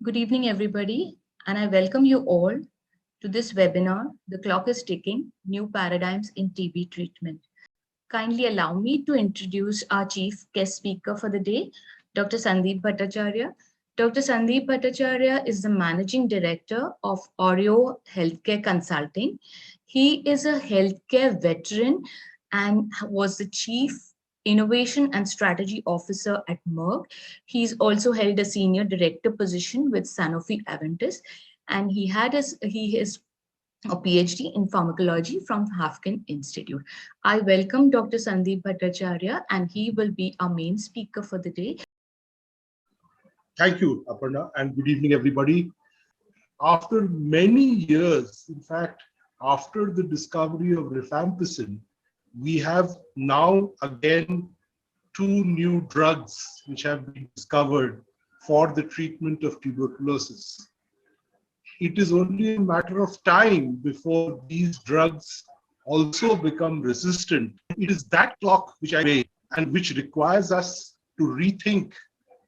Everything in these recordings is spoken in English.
Good evening, everybody, and I welcome you all to this webinar, The Clock is Ticking, New Paradigms in TB Treatment. Kindly allow me to introduce our chief guest speaker for the day, Dr. Sandeep Bhattacharya. Dr. Sandeep Bhattacharya is the Managing Director of Oreo Healthcare Consulting. He is a healthcare veteran and was the Chief Innovation and Strategy Officer at Merck. He's also held a Senior Director position with Sanofi Aventis, and he is a PhD in pharmacology from Hafkin Institute. I welcome Dr. Sandeep Bhattacharya, and he will be our main speaker for the day. Thank you, Aparna, and good evening, everybody. After many years, in fact, after the discovery of rifampicin, we have now again two new drugs which have been discovered for the treatment of tuberculosis. It is only a matter of time before these drugs also become resistant. It is that clock which I weigh and which requires us to rethink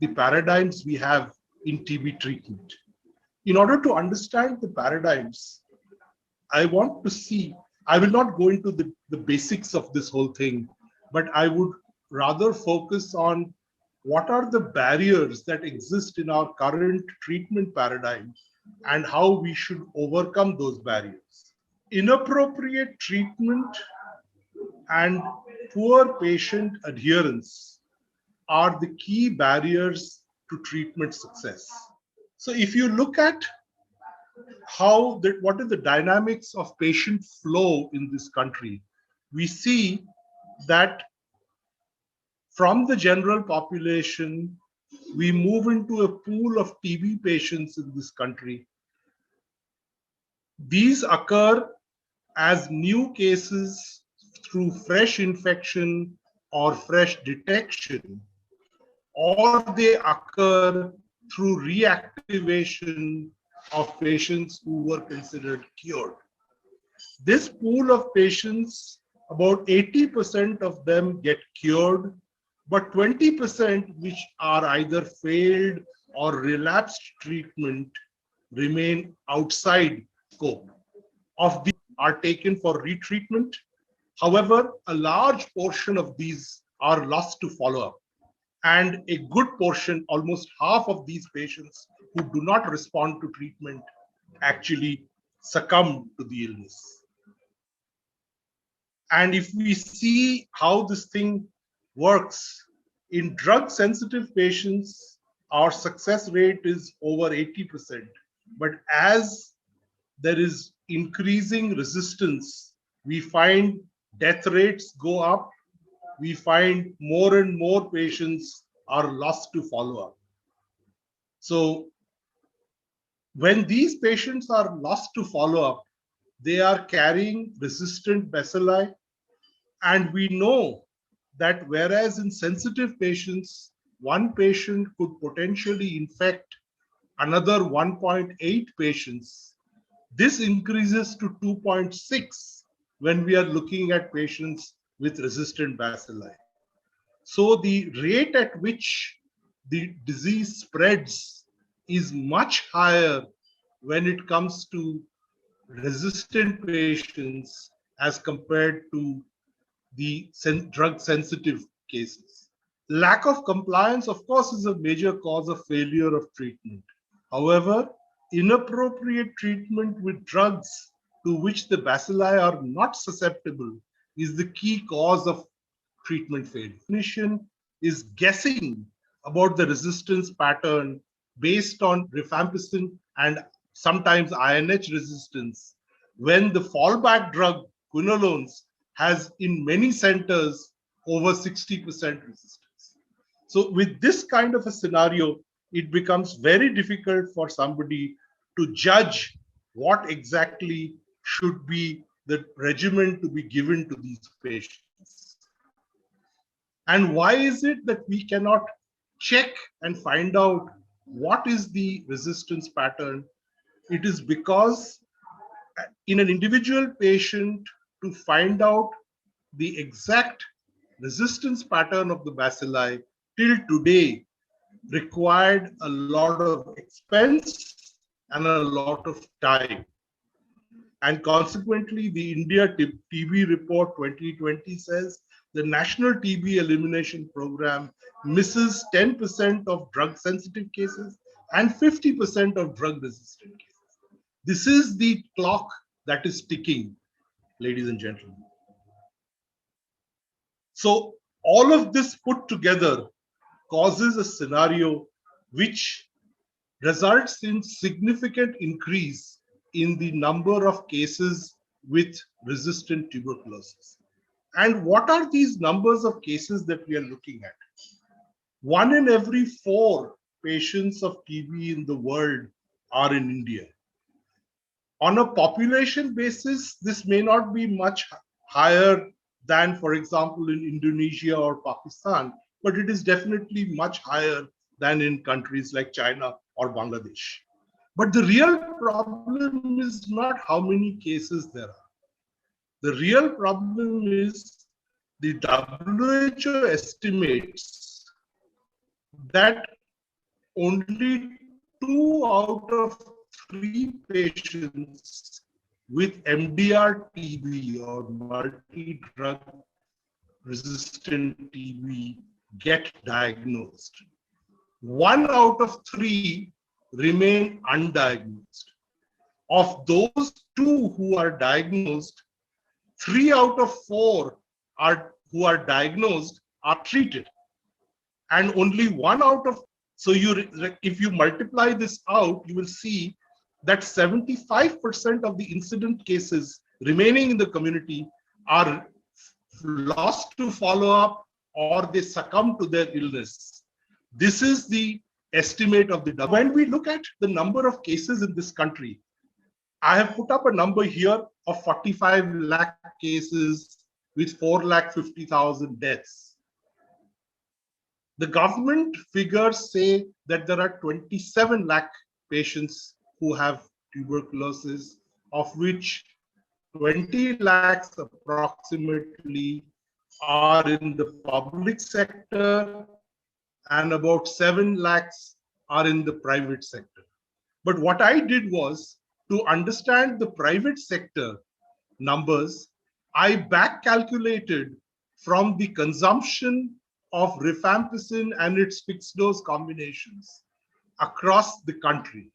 the paradigms we have in TB treatment. In order to understand the paradigms, I want to see, I will not go into the basics of this whole thing, but I would rather focus on what are the barriers that exist in our current treatment paradigm and how we should overcome those barriers. Inappropriate treatment and poor patient adherence are the key barriers to treatment success. So if you look at what are the dynamics of patient flow in this country, we see that from the general population, we move into a pool of TB patients in this country. These occur as new cases through fresh infection or fresh detection, or they occur through reactivation of patients who were considered cured. This pool of patients, about 80% of them get cured, but 20% which are either failed or relapsed treatment remain outside scope. Of these are taken for retreatment. However, a large portion of these are lost to follow-up. And a good portion, almost half of these patients who do not respond to treatment actually succumb to the illness. And if we see how this thing works, in drug-sensitive patients, our success rate is over 80%. But as there is increasing resistance, we find death rates go up. We find more and more patients are lost to follow-up. So when these patients are lost to follow-up, they are carrying resistant bacilli. And we know that whereas in sensitive patients, one patient could potentially infect another 1.8 patients, this increases to 2.6 when we are looking at patients with resistant bacilli. So the rate at which the disease spreads is much higher when it comes to resistant patients as compared to the drug-sensitive cases. Lack of compliance, of course, is a major cause of failure of treatment. However, inappropriate treatment with drugs to which the bacilli are not susceptible is the key cause of treatment failure. Clinician is guessing about the resistance pattern based on rifampicin and sometimes INH resistance when the fallback drug quinolones has in many centers over 60% resistance. So with this kind of a scenario, it becomes very difficult for somebody to judge what exactly should be the regimen to be given to these patients. And why is it that we cannot check and find out what is the resistance pattern? It is because in an individual patient, to find out the exact resistance pattern of the bacilli, till today, required a lot of expense and a lot of time. And consequently, the India TB report 2020 says the national TB elimination program misses 10% of drug sensitive cases and 50% of drug resistant cases. This is the clock that is ticking, ladies and gentlemen. So all of this put together causes a scenario which results in significant increase in the number of cases with resistant tuberculosis. And what are these numbers of cases that we are looking at? 1 in every 4 patients of TB in the world are in India. On a population basis, this may not be much higher than, for example, in Indonesia or Pakistan, but it is definitely much higher than in countries like China or Bangladesh. But the real problem is not how many cases there are. The real problem is the WHO estimates that only 2 out of 3 patients with MDR TB or multi-drug resistant TB get diagnosed. 1 out of 3 remain undiagnosed. Of those 2 who are diagnosed, 3 out of 4 who are diagnosed are treated. And only 1 out of, so if you multiply this out, you will see that 75% of the incident cases remaining in the community are lost to follow-up or they succumb to their illness. This is the estimate of the WHO. When we look at the number of cases in this country, I have put up a number here of 45 lakh cases with 450,000 deaths. The government figures say that there are 27 lakh patients who have tuberculosis, of which 20 lakhs approximately are in the public sector and about 7 lakhs are in the private sector. But what I did was to understand the private sector numbers, I back calculated from the consumption of rifampicin and its fixed dose combinations across the country.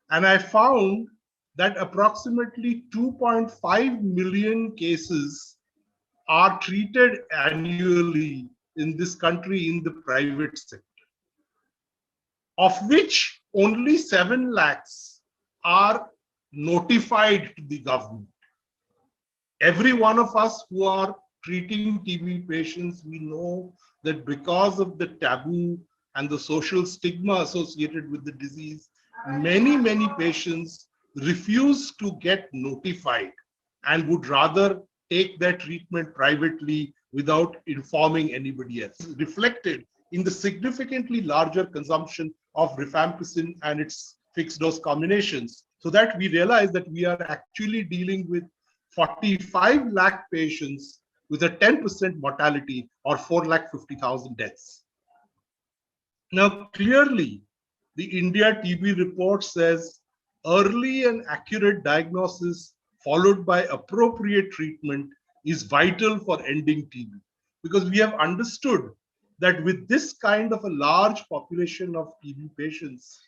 And I found that approximately 2.5 million cases are treated annually in this country in the private sector, of which only 7 lakhs are notified to the government. Every one of us who are treating TB patients, we know that because of the taboo and the social stigma associated with the disease, many patients refuse to get notified and would rather take their treatment privately without informing anybody else. Reflected in the significantly larger consumption of rifampicin and its fixed dose combinations, so that we realize that we are actually dealing with 45 lakh patients with a 10% mortality or 450,000 deaths. Now, clearly, the India TB report says early and accurate diagnosis followed by appropriate treatment is vital for ending TB, because we have understood that with this kind of a large population of TB patients,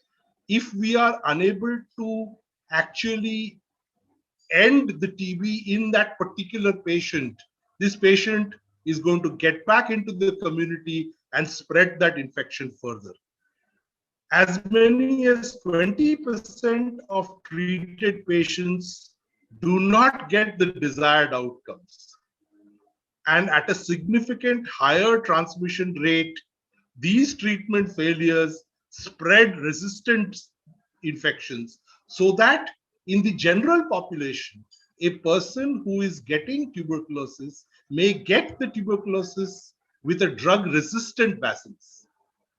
if we are unable to actually end the TB in that particular patient, this patient is going to get back into the community and spread that infection further. As many as 20% of treated patients do not get the desired outcomes. And at a significant higher transmission rate, these treatment failures spread resistant infections, so that in the general population, a person who is getting tuberculosis may get the tuberculosis with a drug-resistant bacillus,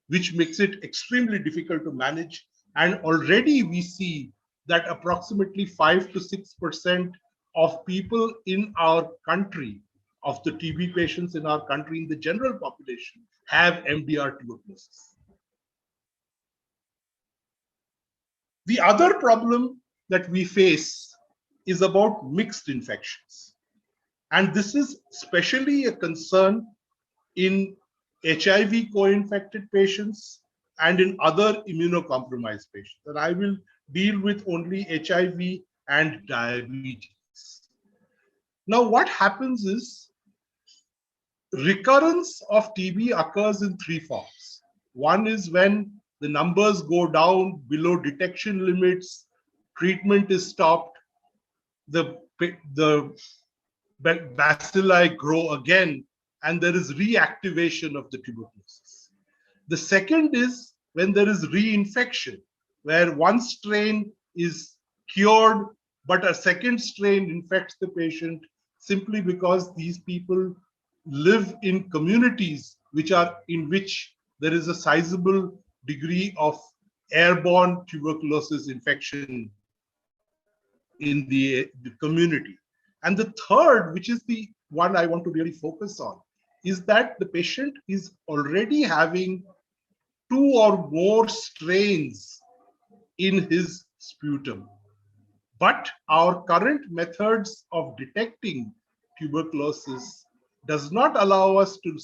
which makes it extremely difficult to manage. And already we see that approximately 5 to 6% of people in our country, of the TB patients in our country, in the general population, have MDR tuberculosis. The other problem that we face is about mixed infections. And this is especially a concern in HIV co-infected patients and in other immunocompromised patients. And I will deal with only HIV and diabetes. Now, what happens is recurrence of TB occurs in three forms. One is when the numbers go down below detection limits, treatment is stopped, the bacilli grow again, and there is reactivation of the tuberculosis. The second is when there is reinfection, where one strain is cured, but a second strain infects the patient simply because these people live in communities which are in which there is a sizable degree of airborne tuberculosis infection in the community. And the third, which is the one I want to really focus on, is that the patient is already having two or more strains in his sputum. But our current methods of detecting tuberculosis does not allow us to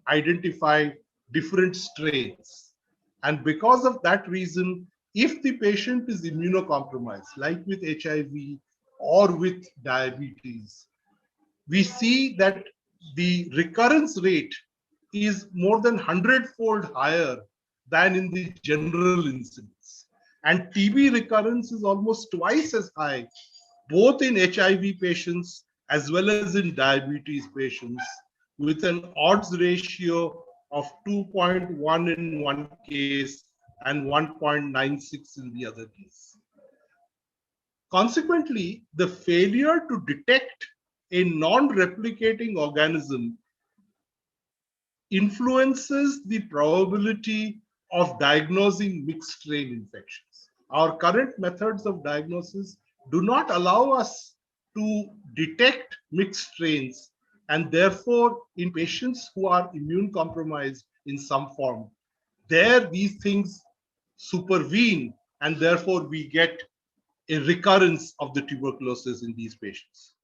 identify different strains. And because of that reason, if the patient is immunocompromised, like with HIV or with diabetes, we see that the recurrence rate is more than 100-fold higher than in the general incidence. And TB recurrence is almost twice as high, both in HIV patients as well as in diabetes patients, with an odds ratio of 2.1 in one case and 1.96 in the other case. Consequently, the failure to detect a non-replicating organism influences the probability of diagnosing mixed strain infections. Our current methods of diagnosis do not allow us to detect mixed strains, and therefore, in patients who are immune compromised in some form, there these things supervene, and therefore we get a recurrence of the tuberculosis in these patients.